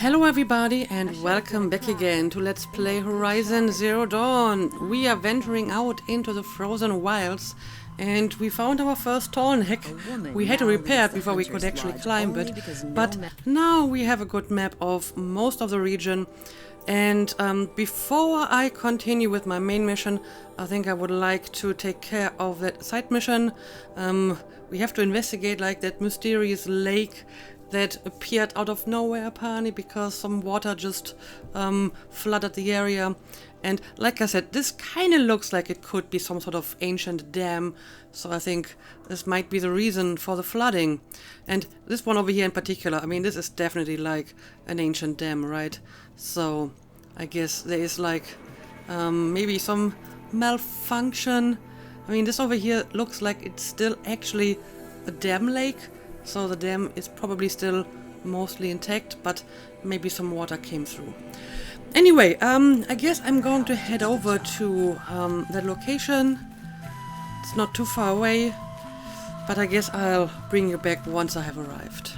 Hello everybody and welcome back again to Let's Play Horizon Zero Dawn. We are venturing out into the frozen wilds and we found our first tall neck. We had to repair it before we could actually climb it, but now we have a good map of most of the region. And before I continue with my main mission, I think I would like to take care of that side mission. We have to investigate like that mysterious lake that appeared out of nowhere apparently because some water just flooded the area. And like I said, this kind of looks like it could be some sort of ancient dam, so I think this might be the reason for the flooding. And this one over here in particular, I mean, this is definitely like an ancient dam, right? So I guess there is like maybe some malfunction. I mean, this over here looks like it's still actually a dam lake. So the dam is probably still mostly intact, but maybe some water came through. Anyway, I guess I'm going to head over to that location. It's not too far away, but I guess I'll bring you back once I have arrived.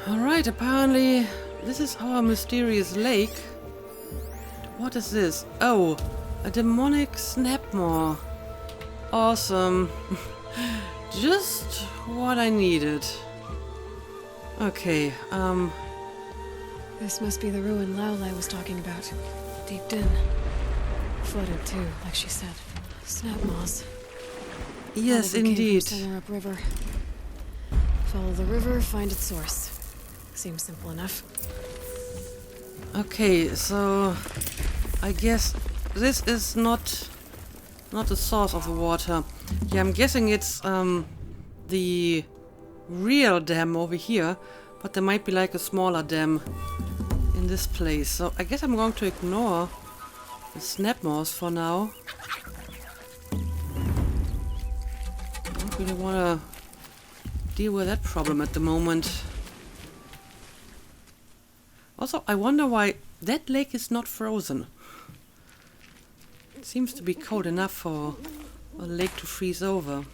Alright, apparently this is our mysterious lake. What is this? Oh, a demonic snapmaw. Awesome. Just what I needed. Okay, This must be the ruin Laolai was talking about. Deep in. Flooded too, like she said. Snapmaws. yes, Probably came indeed. from somewhere upriver. Follow the river, find its source. Seems simple enough. Okay, so I guess this is not the source of the water. Yeah, I'm guessing it's the real dam over here, but there might be like a smaller dam in this place. So I guess I'm going to ignore the snapmaws for now. I don't really want to deal with that problem at the moment. Also, I wonder why that lake is not frozen. It seems to be cold enough for a lake to freeze over.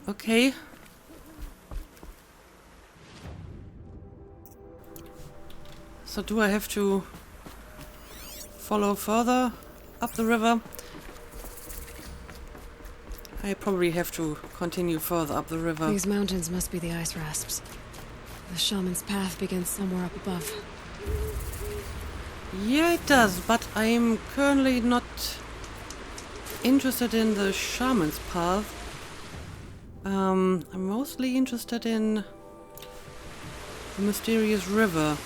Okay. So do I have to follow further up the river? I probably have to continue further up the river. These mountains must be the ice rasps. The shaman's path begins somewhere up above. Yeah, it does, but I'm currently not interested in the shaman's path. I'm mostly interested in the mysterious river.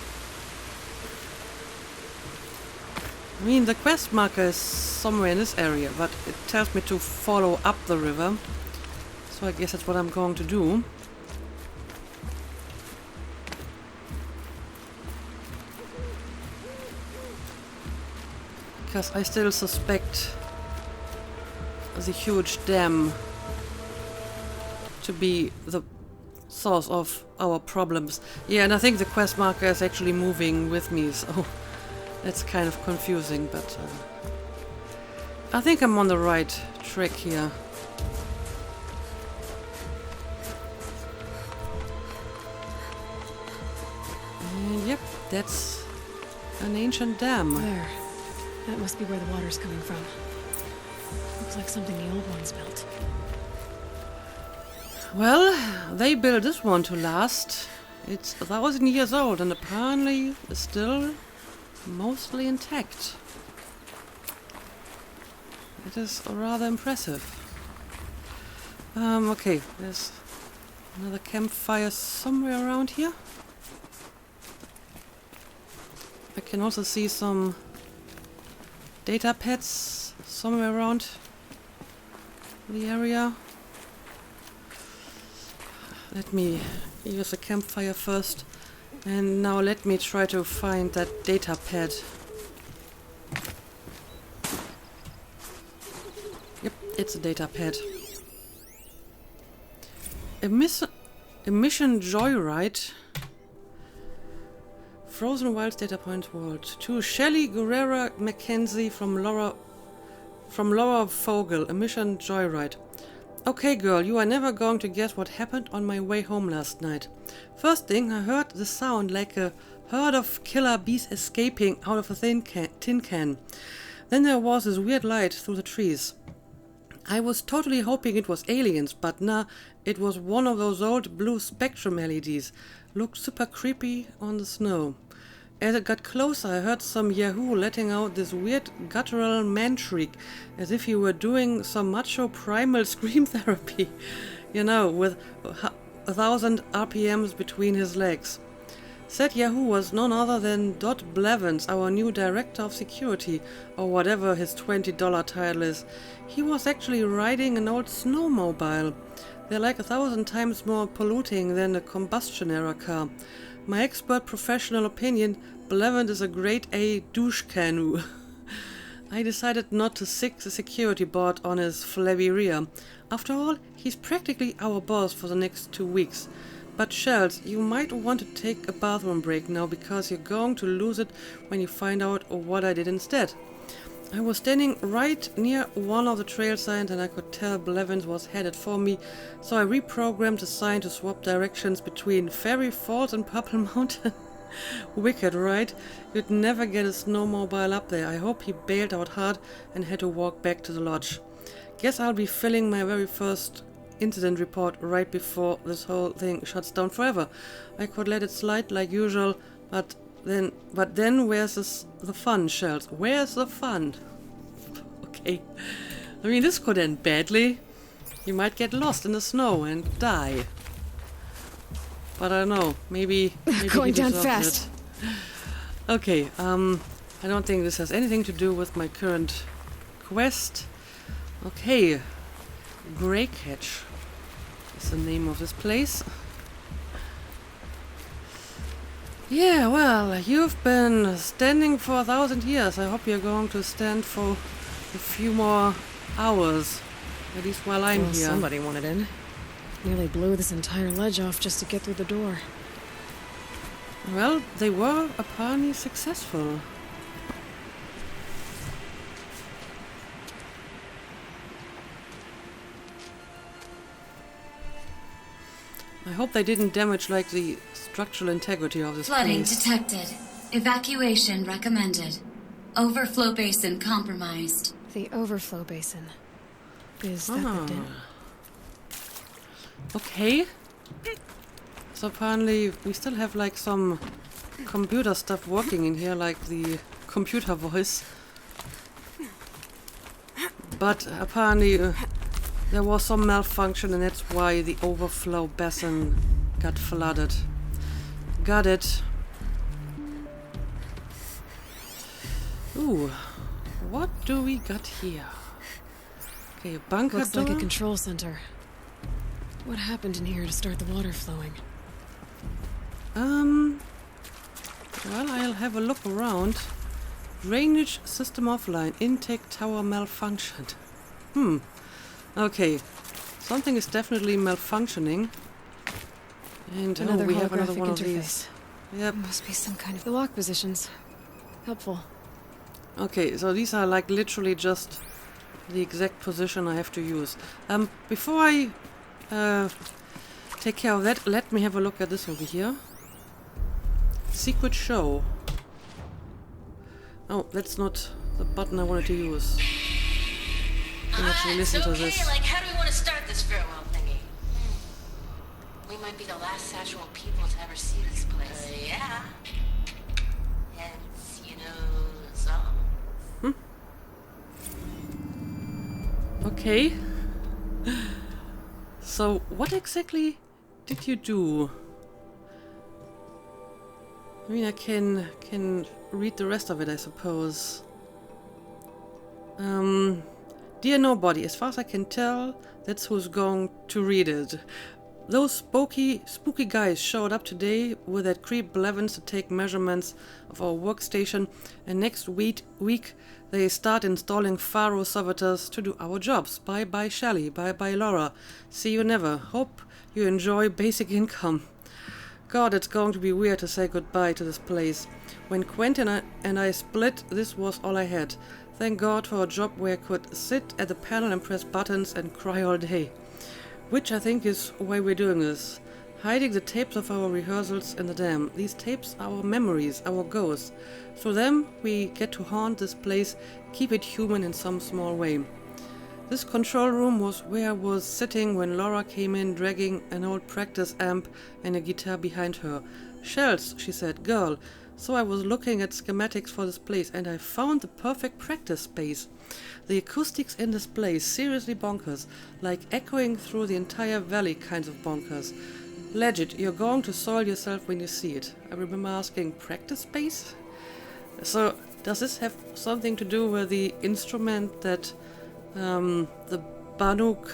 I mean, the quest marker is somewhere in this area, but it tells me to follow up the river. So I guess that's what I'm going to do. Because I still suspect the huge dam to be the source of our problems. Yeah, and I think the quest marker is actually moving with me, so that's kind of confusing, but I think I'm on the right track here. And yep, that's an ancient dam. There. That must be where the water's coming from. Looks like something the old ones built. Well, they built this one to last. It's 1,000 years old and apparently is still mostly intact. It is rather impressive. Okay, there's another campfire somewhere around here. I can also see some data pads somewhere around the area. Let me use a campfire first, and now let me try to find that data pad. Yep, it's a data pad. A mission joyride. Frozen Wilds data point world. To Shelley Guerrera Mackenzie from from Laura Vogel, a mission joyride. Okay, girl, you are never going to guess what happened on my way home last night. First thing, I heard the sound like a herd of killer bees escaping out of a tin can. Then there was this weird light through the trees. I was totally hoping it was aliens, but nah, it was one of those old blue spectrum LEDs. Looked super creepy on the snow. As it got closer, I heard some yahoo letting out this weird guttural man shriek, as if he were doing some macho primal scream therapy, you know, with 1,000 RPMs between his legs. Said yahoo was none other than Dot Blevins, our new director of security, or whatever his $20 title is. He was actually riding an old snowmobile. They're like 1,000 times more polluting than a combustion era car. My expert professional opinion, Blevins is a grade A douche canoe. I decided not to sick the security board on his flabby rear. After all, he's practically our boss for the next 2 weeks. But Shells, you might want to take a bathroom break now, because you're going to lose it when you find out what I did instead. I was standing right near one of the trail signs and I could tell Blevins was headed for me, so I reprogrammed the sign to swap directions between Fairy Falls and Purple Mountain. Wicked, right? You'd never get a snowmobile up there. I hope he bailed out hard and had to walk back to the lodge. Guess I'll be filling my very first incident report right before this whole thing shuts down forever. I could let it slide like usual, but then where's the fun, Shells? Where's the fun? Okay. I mean, this could end badly. You might get lost in the snow and die. But I don't know, maybe Going he down deserves fast. it. Okay, I don't think this has anything to do with my current quest. Okay. Greycatch is the name of this place. Yeah, well, you've been standing for 1,000 years. I hope you're going to stand for a few more hours. At least while I'm Well, here. somebody wanted in. Nearly blew this entire ledge off just to get through the door. Well, they were apparently successful. I hope they didn't damage, like, the structural integrity of this Flooding place. detected. Evacuation recommended. Overflow basin compromised. The overflow basin. Is that the den? Okay. So apparently we still have, like, some computer stuff working in here, like the computer voice. But apparently there was some malfunction, and that's why the overflow basin got flooded. Got it. Ooh, what do we got here? Okay, a bunker Looks door. like a control center. What happened in here to start the water flowing? Well, I'll have a look around. Drainage system offline. Intake tower malfunctioned. Okay. Something is definitely malfunctioning. And Another we have another holographic one of interface. these. Yep. Must be some kind of... The lock positions. Helpful. Okay, so these are like literally just the exact position I have to use. Before I take care of that, let me have a look at this over here. Secret show. Oh, that's not the button I wanted to use. I can actually listen to this. Like, how do we want to start this farewell thingy? We might be the last Sassual people to ever see this place. Yeah. Hence, you know, so. Okay. So, what exactly did you do? I mean, I can read the rest of it, I suppose. Dear Nobody, as far as I can tell, that's who's going to read it. Those spooky guys showed up today with that creep Blevins to take measurements of our workstation, and next week they start installing Faro servitors to do our jobs. Bye bye Shelley, bye bye Laura. See you never. Hope you enjoy basic income. God, it's going to be weird to say goodbye to this place. When Quentin and I split, this was all I had. Thank God for a job where I could sit at the panel and press buttons and cry all day. Which I think is why we're doing this. Hiding the tapes of our rehearsals in the dam. These tapes are our memories, our ghosts. Through them, we get to haunt this place, keep it human in some small way. This control room was where I was sitting when Laura came in dragging an old practice amp and a guitar behind her. Shells, she said, girl. So I was looking at schematics for this place and I found the perfect practice space. The acoustics in this place, seriously bonkers, like echoing through the entire valley kinds of bonkers. Legit, you're going to soil yourself when you see it. I remember asking, practice space? So, does this have something to do with the instrument that the Banuk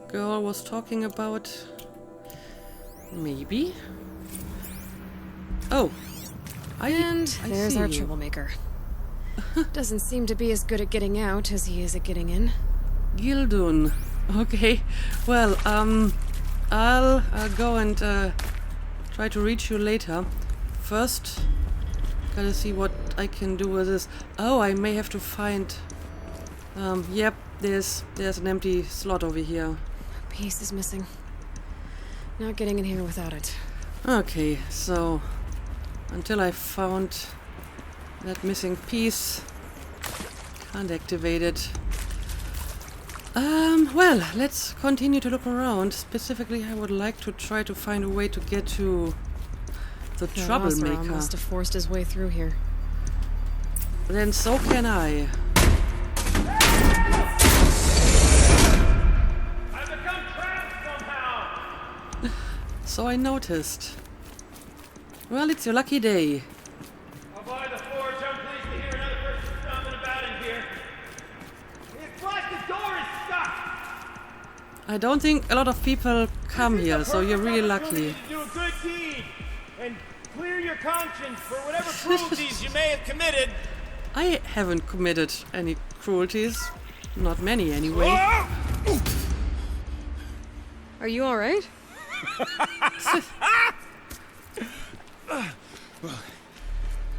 girl was talking about? Maybe? Oh. There's our troublemaker. Doesn't seem to be as good at getting out as he is at getting in. Gildun. Okay. Well, I'll go and try to reach you later. First, gotta see what I can do with this. Oh, I may have to find... yep, there's an empty slot over here. A piece is missing. Not getting in here without it. Okay, so... until I found that missing piece, can't activate it. Well, let's continue to look around. Specifically, I would like to try to find a way to get to the troublemaker. Must have forced his way through here. Then so can I. I've become trapped somehow. So I noticed. Well, it's your lucky day. I'll buy the forge. I'm pleased to hear another person stomping about in here. It's like the door is stuck. I don't think a lot of people come here, so you're really lucky. To do a good deed and clear your conscience for whatever cruelties you may have committed. I haven't committed any cruelties. Not many, anyway. Are you alright?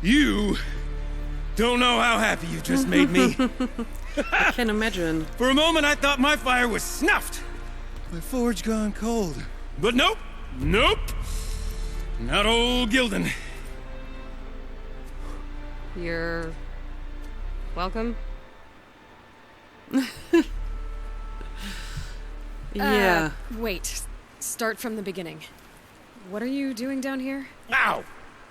You don't know how happy you just made me. I can imagine. For a moment, I thought my fire was snuffed. My forge gone cold. But nope. Nope. Not old Gildan. You're... welcome? Yeah. Wait. Start from the beginning. What are you doing down here? Ow!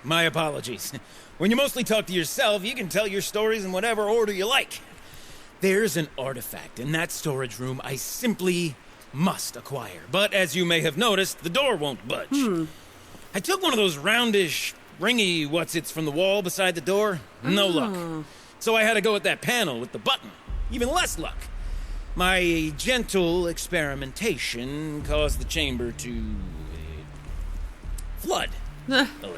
My apologies. When you mostly talk to yourself, you can tell your stories in whatever order you like. There's an artifact in that storage room I simply must acquire. But as you may have noticed, the door won't budge. I took one of those roundish, ringy what's-its from the wall beside the door. No luck. So I had to go with that panel with the button. Even less luck. My gentle experimentation caused the chamber to... flood. A little.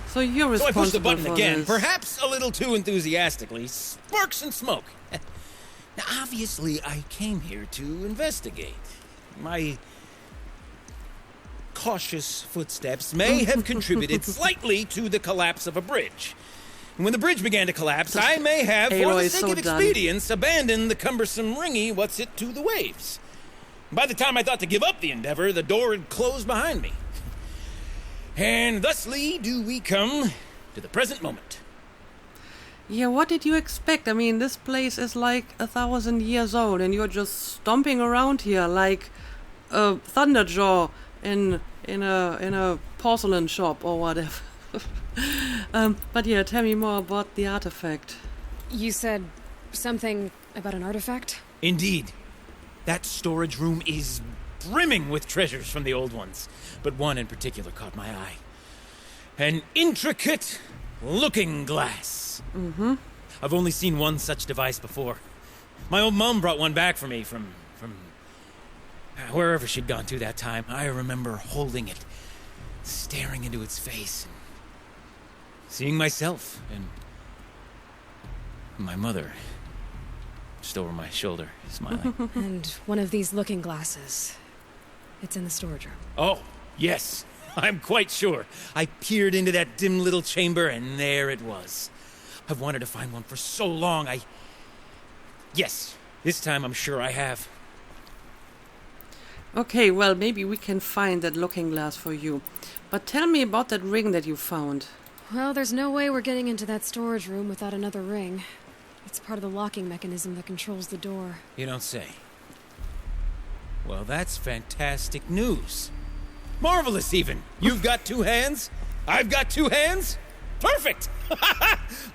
So you're So I responsible pushed the button for again, this. perhaps a little too enthusiastically. Sparks and smoke. Now, obviously, I came here to investigate. My cautious footsteps may have contributed slightly to the collapse of a bridge. And when the bridge began to collapse, I may have, for Aloy the is sake so of done. expedience, abandoned the cumbersome ringy what's-it to the waves. By the time I thought to give up the endeavor, the door had closed behind me. And thusly do we come to the present moment. Yeah, what did you expect? I mean, this place is like 1,000 years old, and you're just stomping around here like a Thunderjaw in a porcelain shop or whatever. But yeah, tell me more about the artifact. You said something about an artifact? Indeed. That storage room is brimming with treasures from the old ones, but one in particular caught my eye. An intricate looking glass. Mm-hmm. I've only seen one such device before. My old mum brought one back for me from wherever she'd gone to that time. I remember holding it, staring into its face, and seeing myself and my mother just over my shoulder, smiling. And one of these looking glasses. It's in the storage room. Oh, yes. I'm quite sure. I peered into that dim little chamber, and there it was. I've wanted to find one for so long, I Yes, this time I'm sure I have. Okay, well, maybe we can find that looking glass for you. But tell me about that ring that you found. Well, there's no way we're getting into that storage room without another ring. It's part of the locking mechanism that controls the door. You don't say. Well, that's fantastic news. Marvelous, even. You've got 2 hands. I've got 2 hands. Perfect!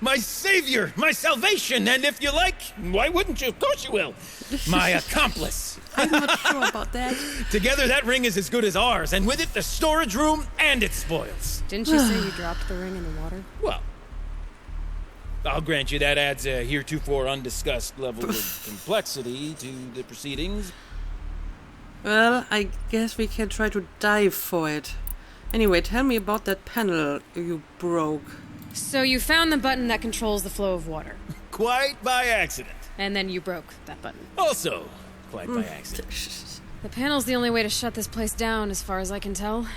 My savior, my salvation, and if you like, why wouldn't you? Of course you will. My accomplice. I'm not sure about that. Together, that ring is as good as ours, and with it, the storage room and its spoils. Didn't you say you dropped the ring in the water? Well, I'll grant you that adds a heretofore undiscussed level of complexity to the proceedings. Well, I guess we can try to dive for it. Anyway, tell me about that panel you broke. So you found the button that controls the flow of water. Quite by accident. And then you broke that button. Also, quite by accident. The panel's the only way to shut this place down, as far as I can tell.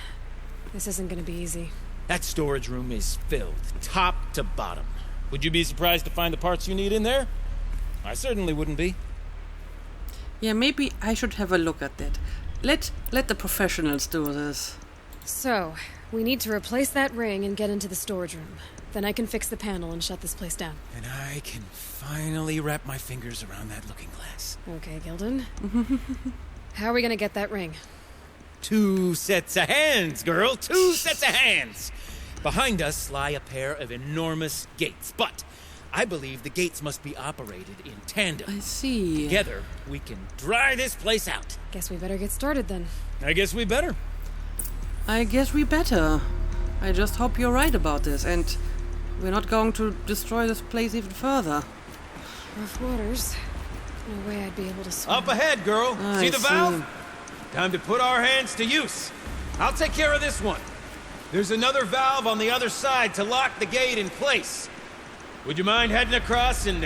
This isn't gonna be easy. That storage room is filled, top to bottom. Would you be surprised to find the parts you need in there? I certainly wouldn't be. Yeah, maybe I should have a look at that. Let the professionals do this. So, we need to replace that ring and get into the storage room. Then I can fix the panel and shut this place down. And I can finally wrap my fingers around that looking glass. Okay, Gilden. How are we gonna get that ring? 2 sets of hands, girl. 2 sets of hands. Behind us lie a pair of enormous gates, but I believe the gates must be operated in tandem. I see. Together, we can dry this place out. Guess we better get started then. I guess we better. I guess we better. I just hope you're right about this, and we're not going to destroy this place even further. Rough waters. No way I'd be able to swim. Up ahead, girl. I See the valve? see. Time to put our hands to use. I'll take care of this one. There's another valve on the other side to lock the gate in place. Would you mind heading across and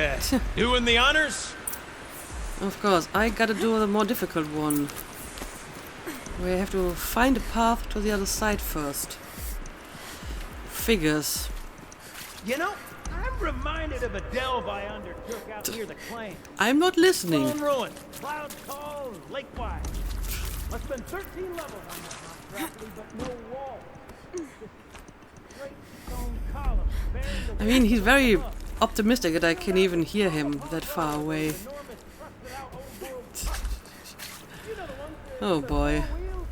doing the honors? Of course, I gotta do the more difficult one. We have to find a path to the other side first. Figures. You know, I'm reminded of a delve I undertook out near the claim. I'm not listening. Stone ruin, cloud tall, and lake wide. Must have been 13 levels on that monstrosity, but no wall. Great stone columns bearing the I mean, he's very optimistic that I can even hear him that far away. enormous rusted out old world trucks. You know the ones that Oh boy. wheels?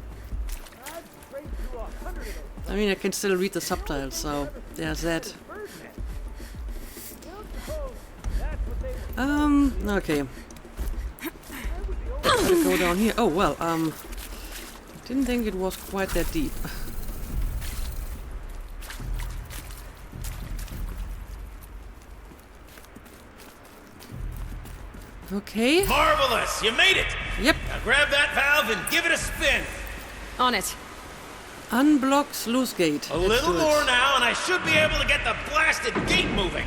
I'd trade through 100 of those. I mean, I can still read the subtitles, so there's that. Okay. Gotta go down here. Oh, well, didn't think it was quite that deep. Okay. Marvelous! You made it! Yep. Now grab that valve and give it a spin. On it. Unblock sluice gate. A Let's little do it. more now, and I should be able to get the blasted gate moving.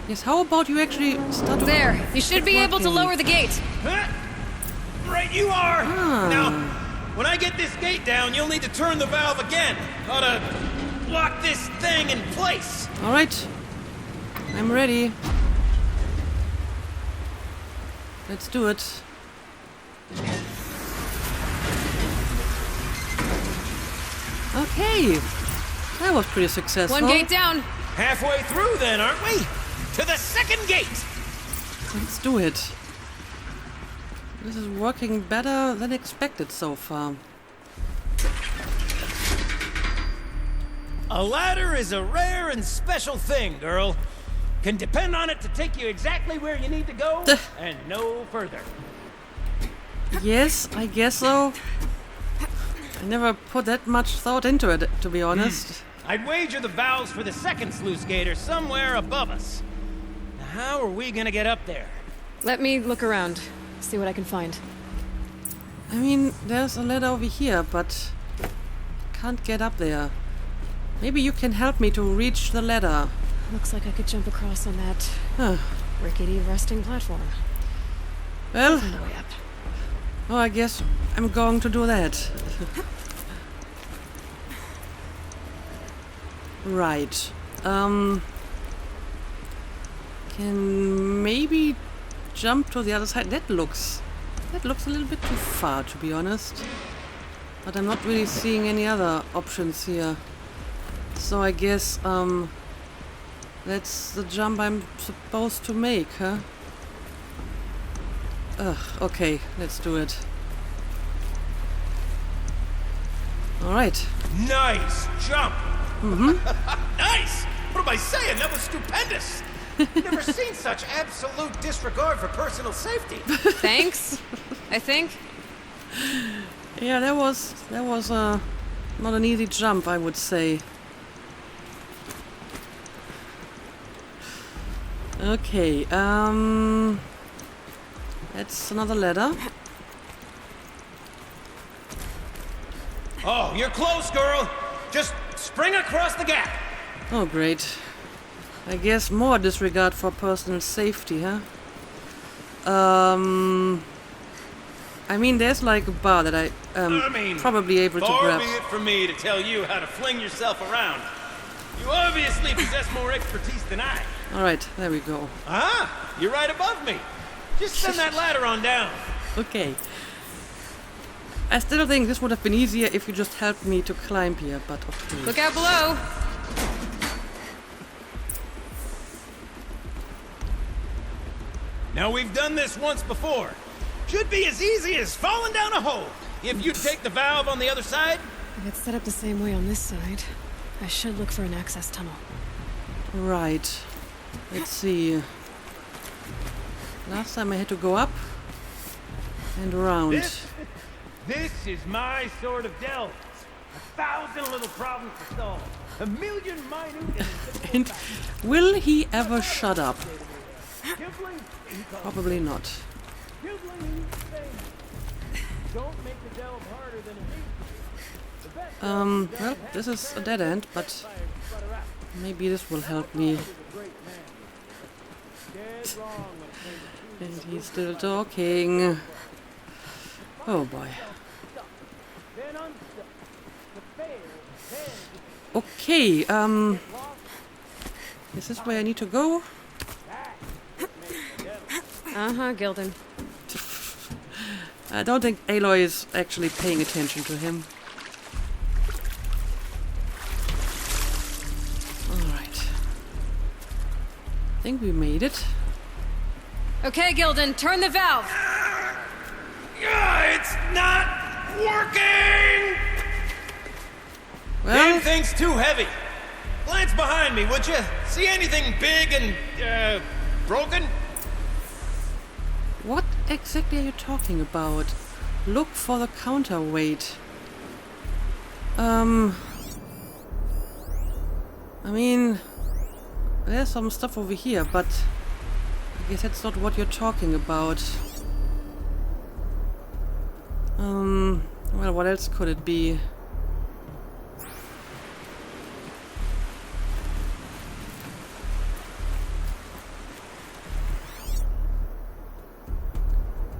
Yes, how about you actually start to- There. You should be able to working. lower the gate. Huh? Right you are! Ah. Now, when I get this gate down, you'll need to turn the valve again. Ought to lock this thing in place. All right. I'm ready. Let's do it. Okay. That was pretty successful. One gate down. Halfway through then, aren't we? To the second gate! Let's do it. This is working better than expected so far. A ladder is a rare and special thing, girl. Can depend on it to take you exactly where you need to go, and no further. Yes, I guess so. I never put that much thought into it, to be honest. I'd wager the valves for the second sluice gate are somewhere above us. Now, how are we gonna get up there? Let me look around. See what I can find. I mean, there's a ladder over here, but can't get up there. Maybe you can help me to reach the ladder. Looks like I could jump across on that Huh. rickety resting platform. Well, On the way up. oh, I guess I'm going to do that. Right. can maybe jump to the other side. That looks a little bit too far, to be honest. But I'm not really seeing any other options here. So I guess that's the jump I'm supposed to make, huh? Ugh, okay, let's do it. Alright. Nice jump! Nice! What am I saying? That was stupendous! Never seen such absolute disregard for personal safety. Thanks, I think. Yeah, that was not an easy jump, I would say. Okay, that's another ladder. Oh, you're close, girl. Just spring across the gap. Oh, great. I guess more disregard for personal safety, huh? I mean, there's like a bar that I'm probably able to far grab. be it from me to tell you how to fling yourself around. You obviously possess more expertise than I. Alright, there we go. Ah, you're right above me. Just send that ladder on down. Okay. I still think this would have been easier if you just helped me to climb here, but okay. Look out below. Now, we've done this once before. Should be as easy as falling down a hole. If you take the valve on the other side. If it's set up the same way on this side, I should look for an access tunnel. Right. Let's see. Last time I had to go up and around. This is my sort of delve. 1,000 little problems to solve. 1,000,000 minute And will he ever shut up? Probably not. Don't make the delve harder than it needs. Well, this is a dead end, but maybe this will help me. And he's still talking. Oh boy. Okay, is this where I need to go? Uh-huh, Gilden. I don't think Aloy is actually paying attention to him. Alright. I think we made it. Okay, Gilden, turn the valve. It's not working! Well, Damn thing's too heavy. Glance behind me, would you? See anything big and, broken? what exactly are you talking about? Look for the counterweight. I mean, there's some stuff over here, but I guess that's not what you're talking about. Well, what else could it be?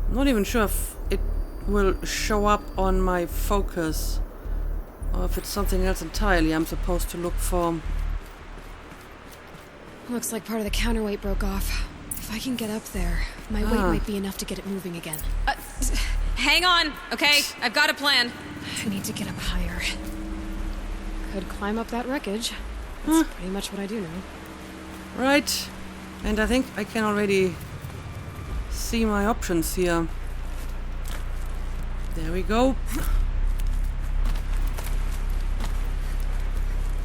I'm not even sure if it will show up on my focus or if it's something else entirely I'm supposed to look for. Looks like part of the counterweight broke off. If I can get up there, my weight might be enough to get it moving again. Hang on, okay? I've got a plan. I need to get up higher. Could climb up that wreckage. That's pretty much what I do now. Right, and I think I can already see my options here. There we go.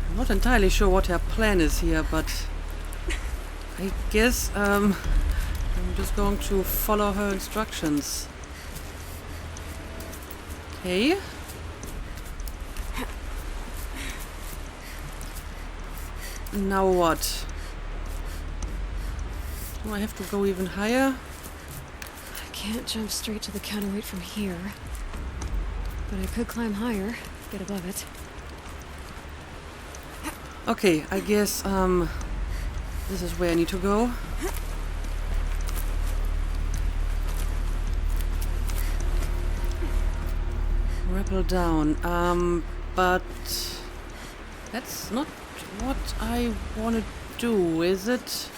I'm not entirely sure what her plan is here, but I guess I'm just going to follow her instructions. Okay. Now what? Do I have to go even higher? I can't jump straight to the counterweight from here. But I could climb higher, get above it. Okay, I guess this is where I need to go. Rappel down. But that's not what I want to do, is it?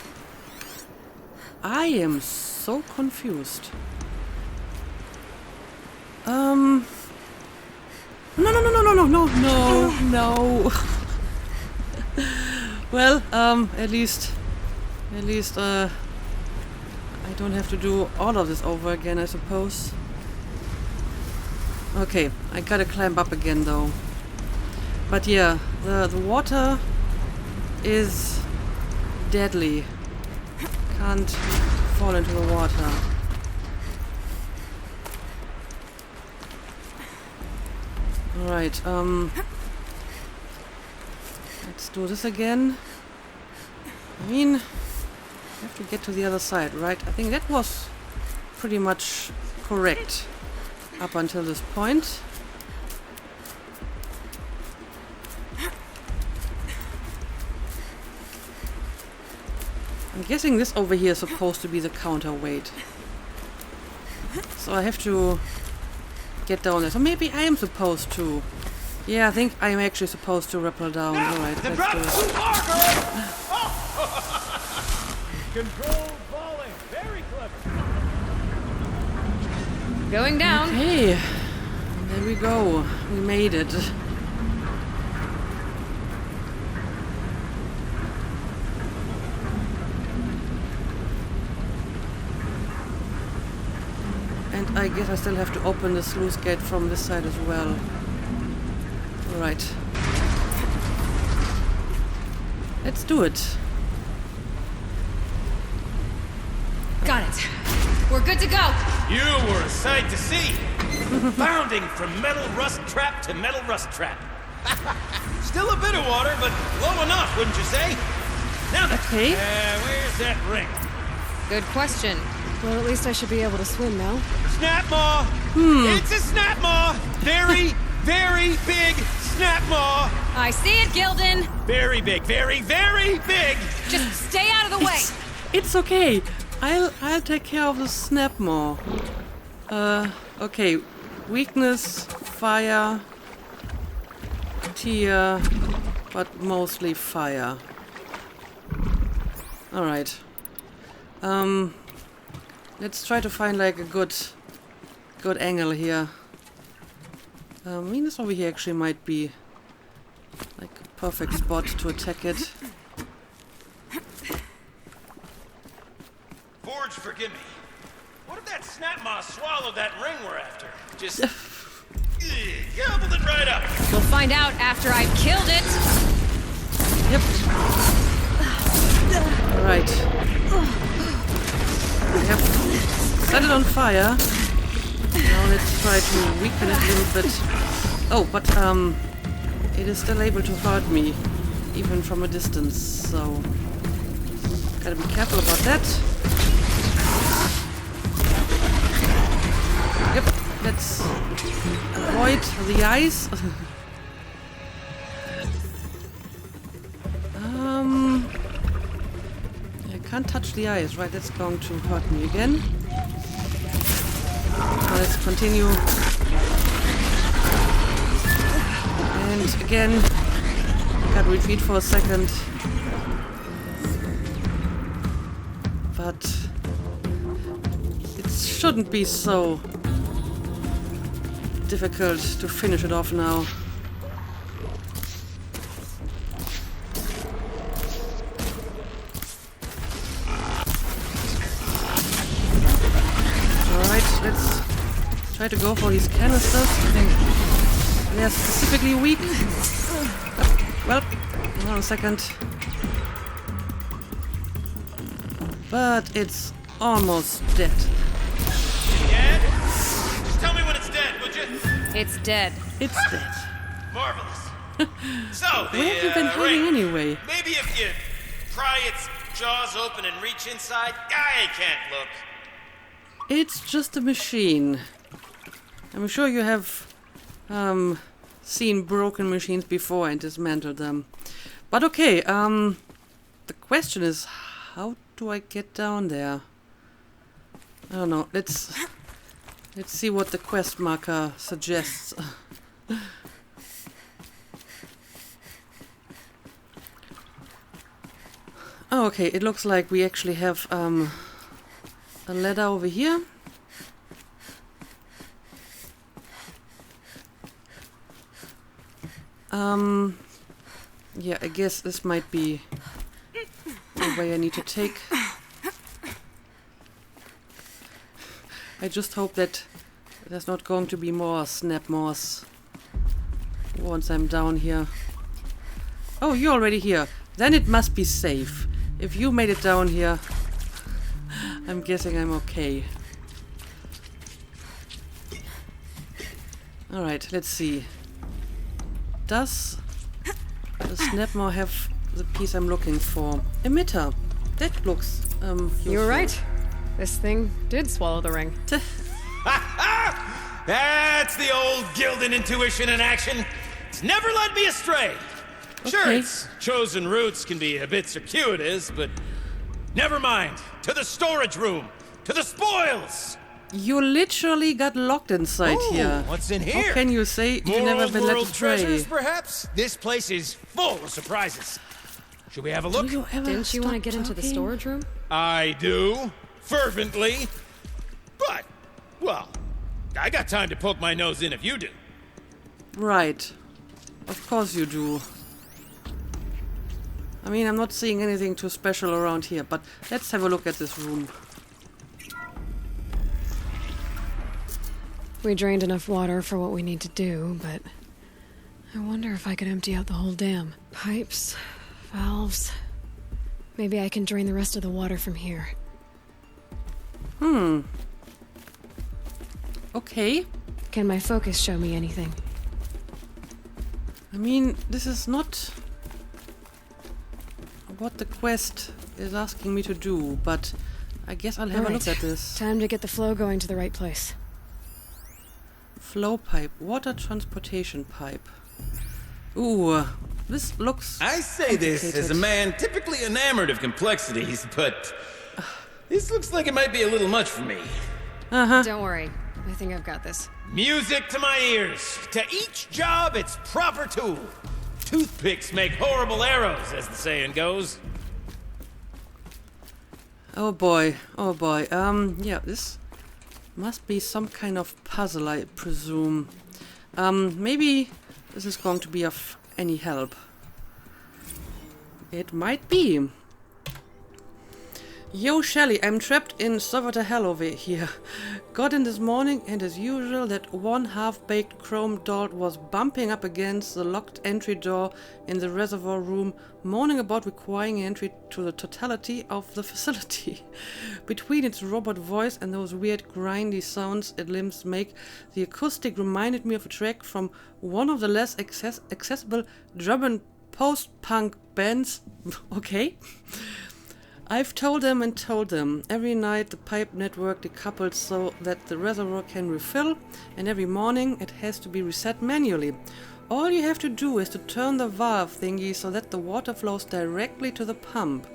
I am so confused. No. Well, at least, I don't have to do all of this over again, I suppose. Okay, I gotta climb up again, though. But yeah, the water is deadly. Can't fall into the water. Alright, let's do this again. I mean, I have to get to the other side, right? I think that was pretty much correct up until this point. I'm guessing this over here is supposed to be the counterweight. So I have to get down there. So maybe I am supposed to. Yeah, I think I am actually supposed to rappel down. Alright, let's do it. Controlled falling. Very clever. Going down. Okay, there we go. We made it. And I guess I still have to open the sluice gate from this side as well. Alright. Let's do it. Got it. We're good to go. You were a sight to see. Bounding from metal rust trap to metal rust trap. Still a bit of water, but low enough, wouldn't you say? Now then, Okay. where's that ring? Good question. Well, at least I should be able to swim now. Snap maw! It's a snap maw! Very, very big snap maw! I see it, Gildan. Very big, very, very big! Just stay out of the way. It's okay. I'll take care of the snap maw. Okay. Weakness, fire, tear, but mostly fire. Alright. Let's try to find like a good angle here. I mean, this over here actually might be like a perfect spot to attack it. Forge, forgive me. What if that snap maw swallowed that ring we're after? Just gobbled it right up. We'll find out after I've killed it. Yep. Alright. We have set it on fire. Now let's try to weaken it a little bit. Oh, but it is still able to hurt me, even from a distance, so gotta be careful about that. Yep, let's avoid the ice. I can't touch the ice, right? That's going to hurt me again. So let's continue. And again, gotta retreat for a second. But it shouldn't be so difficult to finish it off now. Alright, let's try to go for these canisters. I think they're specifically weak. Well, hold on a second. But it's almost dead. Dead? Just tell me when it's dead, would you? It's dead. It's dead. Marvelous. So, the Where have you been hiding ring. anyway? Maybe if you pry its jaws open and reach inside, I can't look. It's just a machine. I'm sure you have seen broken machines before and dismantled them. But okay, the question is, how do I get down there? I don't know. Let's see what the quest marker suggests. Oh, okay. It looks like we actually have a ladder over here. Yeah, I guess this might be the way I need to take. I just hope that there's not going to be more snap moss once I'm down here. Oh, you're already here. Then it must be safe. If you made it down here, I'm guessing I'm okay. Alright, let's see. Does the snapmore have the piece I'm looking for? Emitter. That looks You were right. This thing did swallow the ring. That's the old Gildan intuition in action. It's never led me astray. Sure, Okay. its chosen routes can be a bit circuitous, but never mind. To the storage room. To the spoils. You literally got locked inside here. What's in How here? can you say More you've never old been led world astray? treasures, perhaps? This place is full of surprises. Should we have a look? Do you ever Didn't you want to stop get into the talking? storage room? I do. Fervently. But, well, I got time to poke my nose in if you do. Right. Of course you do. I mean, I'm not seeing anything too special around here, but let's have a look at this room. We drained enough water for what we need to do, but I wonder if I could empty out the whole dam. Pipes, valves. Maybe I can drain the rest of the water from here. Okay. Can my focus show me anything? I mean, this is not what the quest is asking me to do, but I guess I'll have a look at this. Time to get the flow going to the right place. Flow pipe, water transportation pipe. Ooh, this looks I say this as a man typically enamored of complexities, but this looks like it might be a little much for me. Don't worry. I think I've got this. Music to my ears. To each job, its proper tool. Toothpicks make horrible arrows, as the saying goes. Oh boy, oh boy. Yeah, this must be some kind of puzzle, I presume. Maybe this is going to be of any help. It might be. Yo, Shelly, I'm trapped in Servitor hell over here. Got in this morning, and as usual, that one half-baked chrome doll was bumping up against the locked entry door in the reservoir room, moaning about requiring entry to the totality of the facility. Between its robot voice and those weird grindy sounds its limbs make, the acoustic reminded me of a track from one of the less accessible German post-punk bands. Okay. I've told them and told them. Every night the pipe network decouples so that the reservoir can refill, and every morning it has to be reset manually. All you have to do is to turn the valve thingy so that the water flows directly to the pump.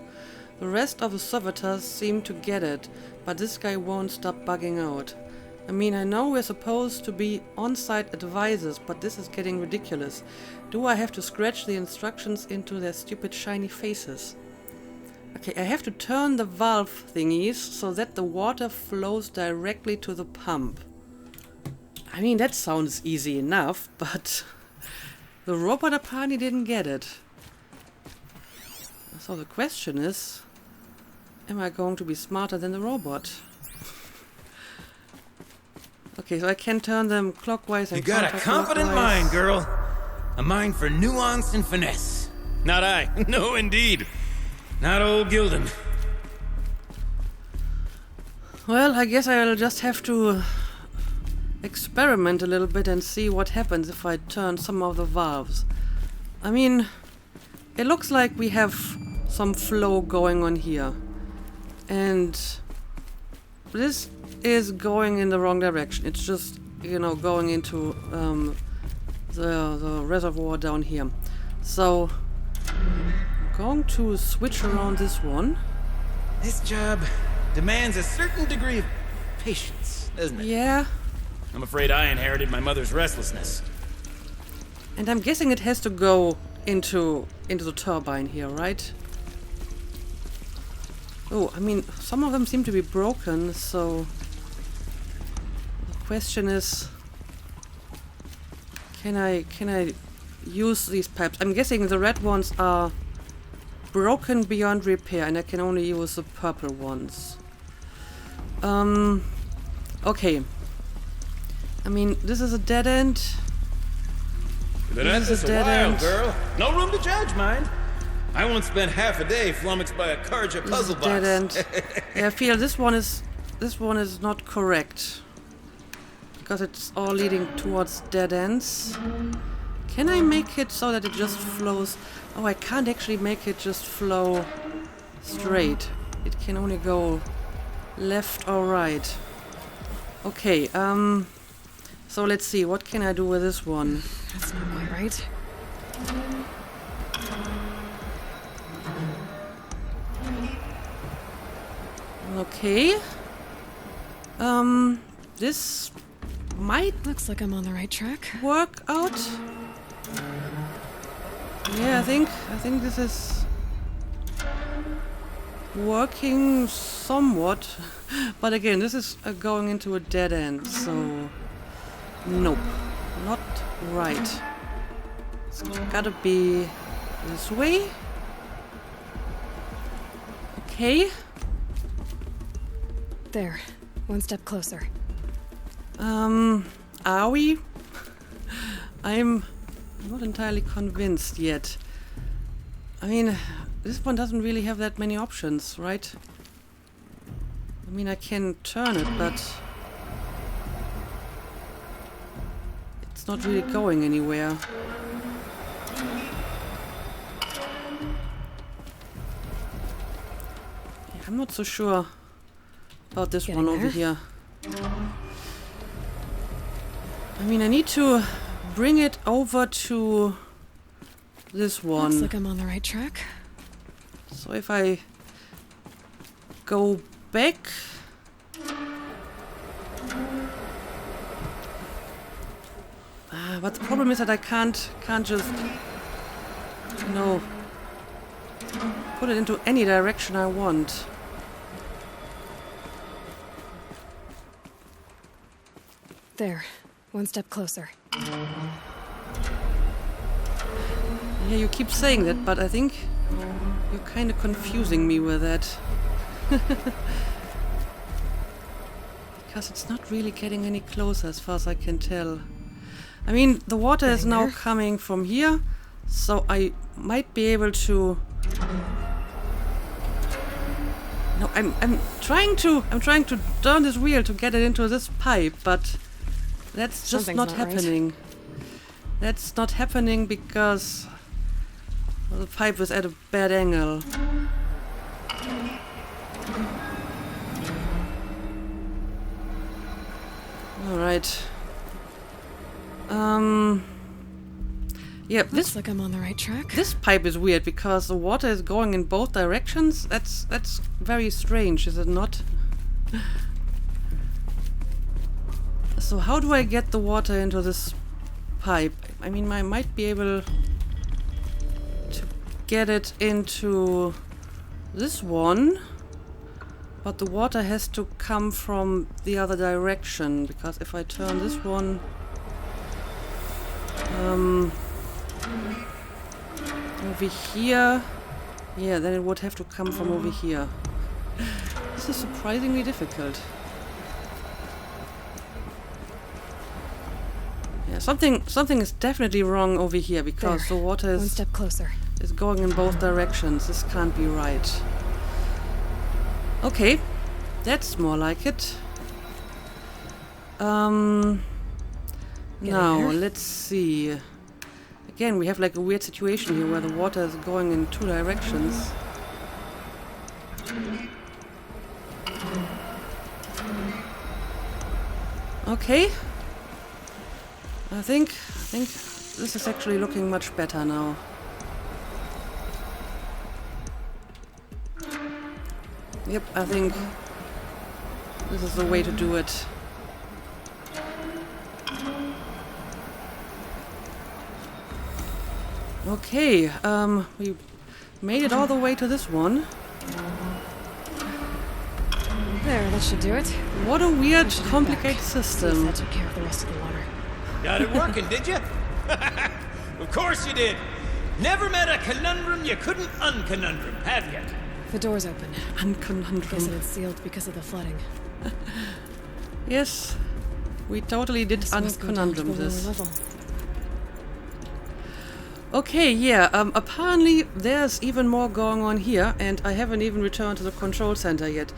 The rest of the servitors seem to get it, but this guy won't stop bugging out. I mean, I know we're supposed to be on-site advisors, but this is getting ridiculous. Do I have to scratch the instructions into their stupid shiny faces? Okay, I have to turn the valve thingies so that the water flows directly to the pump. I mean, that sounds easy enough, but the robot apparently didn't get it. So the question is, am I going to be smarter than the robot? Okay, so I can turn them clockwise and You got a confident mind, girl. A mind for nuance and finesse. Not I. No, indeed. Not old Gildan. Well, I guess I'll just have to experiment a little bit and see what happens if I turn some of the valves. I mean, it looks like we have some flow going on here. And this is going in the wrong direction. It's just, you know, going into the reservoir down here. So going to switch around this one. This job demands a certain degree of patience, doesn't it? Yeah. I'm afraid I inherited my mother's restlessness. And I'm guessing it has to go into the turbine here, right? Oh, I mean, some of them seem to be broken, so the question is, can I use these pipes? I'm guessing the red ones are broken beyond repair, and I can only use the purple ones. Okay. I mean, this is a dead end. You've been at this a while, girl. No room to judge, mind. I once spent half a day flummoxed by a Karja puzzle box. Dead end. Yeah, I feel this one is not correct, because it's all leading towards dead ends. Can I make it so that it just flows? Oh, I can't actually make it just flow straight. It can only go left or right. Okay, so let's see, what can I do with this one? That's not quite right. Okay. This might Looks like I'm on the right track. work out. Yeah, I think this is working somewhat. But again, this is going into a dead end, so nope, not right. It's gotta be this way. Okay. There. One step closer. Are we? I'm not entirely convinced yet. I mean, this one doesn't really have that many options, right? I mean, I can turn it, but it's not really going anywhere. Yeah, I'm not so sure about this one over here. I mean, I need to bring it over to this one. Looks like I'm on the right track. So if I go back, but the problem is that I can't just, you know, put it into any direction I want. There. One step closer. Yeah, you keep saying that, but I think you're kind of confusing me with that. Because it's not really getting any closer as far as I can tell. I mean, the water is now coming from here, so I might be able to... No, I'm trying to turn this wheel to get it into this pipe, but that's just not happening. Right. That's not happening because the pipe is at a bad angle. All right. Yeah, looks like I'm on the right track. This pipe is weird because the water is going in both directions. That's very strange, is it not? So how do I get the water into this pipe? I mean, I might be able to get it into this one, but the water has to come from the other direction, because if I turn this one over here, yeah, then it would have to come from over here. This is surprisingly difficult. Yeah, something is definitely wrong over here, because the water is one step closer. Is going in both directions. This can't be right. Okay, that's more like it. Now let's see. Again, we have like a weird situation here where the water is going in two directions. Okay. I think this is actually looking much better now. Yep, I think this is the way to do it. Okay, we made it all the way to this one. There, that should do it. What a weird, I should head complicated back. See if system. that took care of the rest of the water. Got it working, did you? Of course you did. Never met a conundrum you couldn't unconundrum, have you? The door's open. Guessing Unconundrum. it's sealed because of the flooding. Yes, we totally did This must go down to the unconundrum lower this. level. Okay, yeah, apparently there's even more going on here, and I haven't even returned to the control center yet.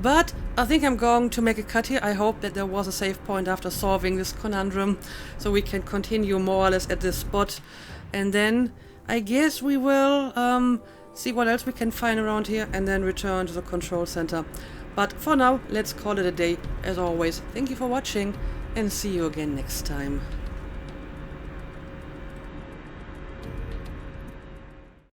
But I think I'm going to make a cut here. I hope that there was a save point after solving this conundrum, so we can continue more or less at this spot. And then I guess we will see what else we can find around here, and then return to the control center. But for now, let's call it a day. As always, thank you for watching, and see you again next time.